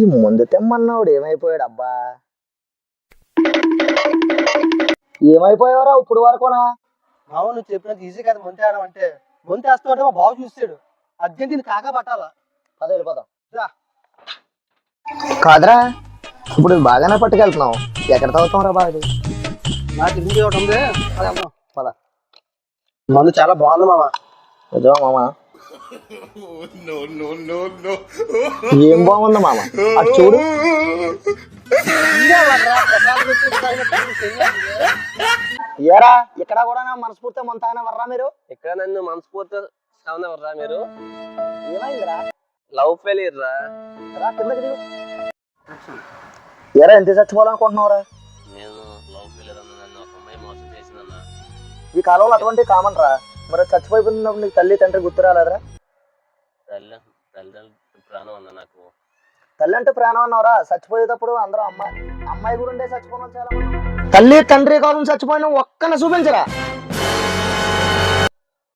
ఈ ముందు తెమ్మన్నాడు ఏమైపోయాడు అబ్బా? ఏమైపోయావరా ఇప్పుడు వరకునా? అవును, నువ్వు చెప్పినంత ఈజీ కదా ముందు ఆడడం అంటే. ముందు వేస్తుంటే మా బాబు చూస్తాడు, అర్జెంట్ దీన్ని కాకా పట్టాలా. పద వెళ్ళిపోదాం. కాదురా, ఇప్పుడు బాగానే పట్టుకెళ్తున్నావు. ఎక్కడ తాగుతాం రా బాగా? నాకు ఇంటి ఒకటి ఉంది, పద. మందు చాలా బాగుంది మామ. నిజమా మామ? ఏం బాగుంది మామ? అది చూడు. ఏరా ఇక్కడ కూడా మనస్ఫూర్తిగా మొంతానే వర్రా మీరు? ఇక్కడ నన్ను మనస్ఫూర్తిగా వర్రా మీరు? ఏమైందిరా? లవ్ ఫెయిలియర్ రా. రా కిందకి దిగు. ఏరా ఎంత చచ్చిపోవాలనుకుంటున్నావురా? నేను లవ్ ఫెయిలియర్ అన్న, నన్ను ఒక అమ్మాయి మోసం చేసిందన్నా. ఈ కాలంలో అటువంటి కామన్ రా. మరి చచ్చిపోయినప్పుడు నీకు తల్లి తండ్రి గుర్తు రాలేదురా? తల్లి ప్రాణం అన్న నాకు. తల్లి అంటే ప్రాణం అన్నావురా. చచ్చిపోయేటప్పుడు అందరూ అమ్మాయి గురుండే చచ్చిపోయిన చాలా మంది. తల్లి తండ్రి కాలం చచ్చిపోయిన ఒక్కన చూపించరా?